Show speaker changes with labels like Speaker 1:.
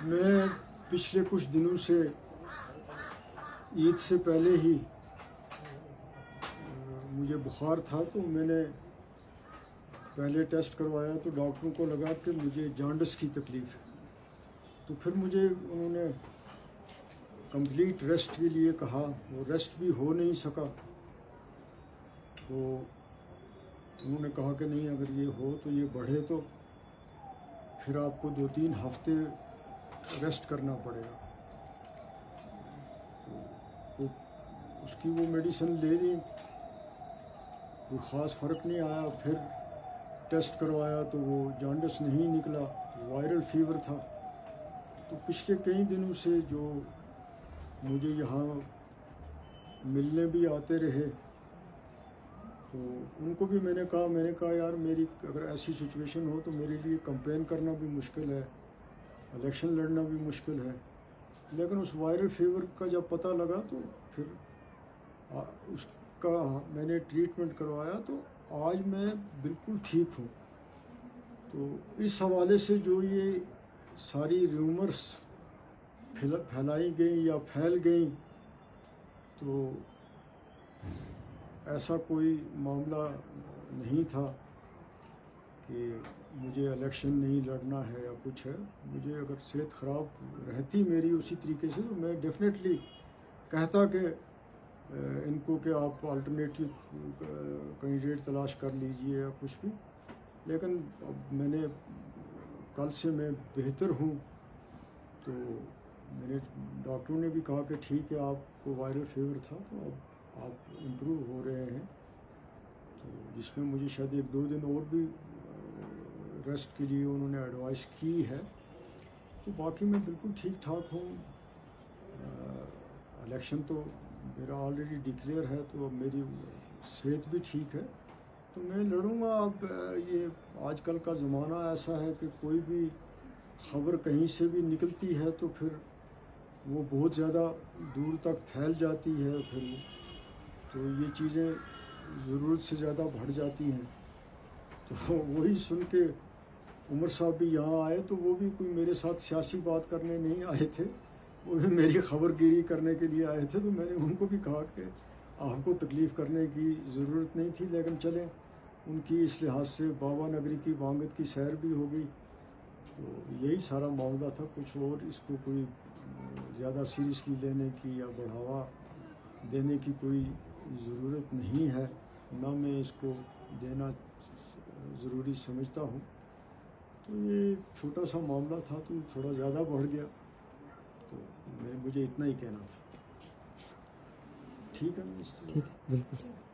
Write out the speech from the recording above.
Speaker 1: میں پچھلے کچھ دنوں سے عید سے پہلے ہی مجھے بخار تھا، تو میں نے پہلے ٹیسٹ کروایا تو ڈاکٹروں کو لگا کہ مجھے جانڈس کی تکلیف ہے۔ تو پھر مجھے انہوں نے کمپلیٹ ریسٹ کے لیے کہا، وہ ریسٹ بھی ہو نہیں سکا۔ تو انہوں نے کہا کہ نہیں، اگر یہ ہو تو یہ بڑھے تو پھر آپ کو 2-3 ہفتے ریسٹ کرنا پڑے گا۔ تو اس کی وہ میڈیسن لے لی، کوئی خاص فرق نہیں آیا۔ پھر ٹیسٹ کروایا تو وہ جانڈس نہیں نکلا، وائرل فیور تھا۔ تو پچھلے کئی دنوں سے جو مجھے یہاں ملنے بھی آتے رہے، تو ان کو بھی میں نے کہا یار میری اگر ایسی سچویشن ہو تو میرے لیے کمپین کرنا بھی مشکل ہے، الیکشن لڑنا بھی مشکل ہے۔ لیکن اس وائرل فیور کا جب پتہ لگا تو پھر اس کا میں نے ٹریٹمنٹ کروایا، تو آج میں بالکل ٹھیک ہوں۔ تو اس حوالے سے جو یہ ساری ریومرس پھیلائی گئیں یا پھیل گئیں، تو ایسا کوئی معاملہ نہیں تھا کہ مجھے الیکشن نہیں لڑنا ہے یا کچھ ہے۔ مجھے اگر صحت خراب رہتی میری اسی طریقے سے تو میں ڈیفینیٹلی کہتا کہ ان کو کہ آپ الٹرنیٹیو کینڈیڈیٹ تلاش کر لیجئے یا کچھ بھی۔ لیکن اب میں نے کل سے میں بہتر ہوں، تو میں نے ڈاکٹروں نے بھی کہا کہ ٹھیک ہے، آپ کو وائرل فیور تھا تو اب آپ امپروو ہو رہے ہیں، تو جس میں مجھے شاید 1-2 دن اور بھی ریسٹ کے لیے انہوں نے ایڈوائز کی ہے۔ تو باقی میں بالکل ٹھیک ٹھاک ہوں۔ الیکشن تو میرا آلریڈی ڈکلیئر ہے، تو اب میری صحت بھی ٹھیک ہے، تو میں لڑوں گا۔ اب یہ آج کل کا زمانہ ایسا ہے کہ کوئی بھی خبر کہیں سے بھی نکلتی ہے تو پھر وہ بہت زیادہ دور تک پھیل جاتی ہے، پھر تو یہ چیزیں ضرورت سے زیادہ بڑھ جاتی ہیں۔ تو وہی سن کے عمر صاحب بھی یہاں آئے، تو وہ بھی کوئی میرے ساتھ سیاسی بات کرنے نہیں آئے تھے، وہ بھی میری خبر گیری کرنے کے لیے آئے تھے۔ تو میں نے ان کو بھی کہا کہ آپ کو تکلیف کرنے کی ضرورت نہیں تھی، لیکن چلیں ان کی اس لحاظ سے بابا نگری کی وانگت کی سیر بھی ہو گئی۔ تو یہی سارا معاملہ تھا، کچھ اور اس کو کوئی زیادہ سیریسلی لینے کی یا بڑھاوا دینے کی کوئی ضرورت نہیں ہے، نہ میں اس کو دینا ضروری سمجھتا ہوں۔ تو یہ چھوٹا سا معاملہ تھا، تو تھوڑا زیادہ بڑھ گیا، تو مجھے اتنا ہی کہنا تھا۔ ٹھیک ہے،
Speaker 2: ٹھیک ہے، بالکل ٹھیک ہے۔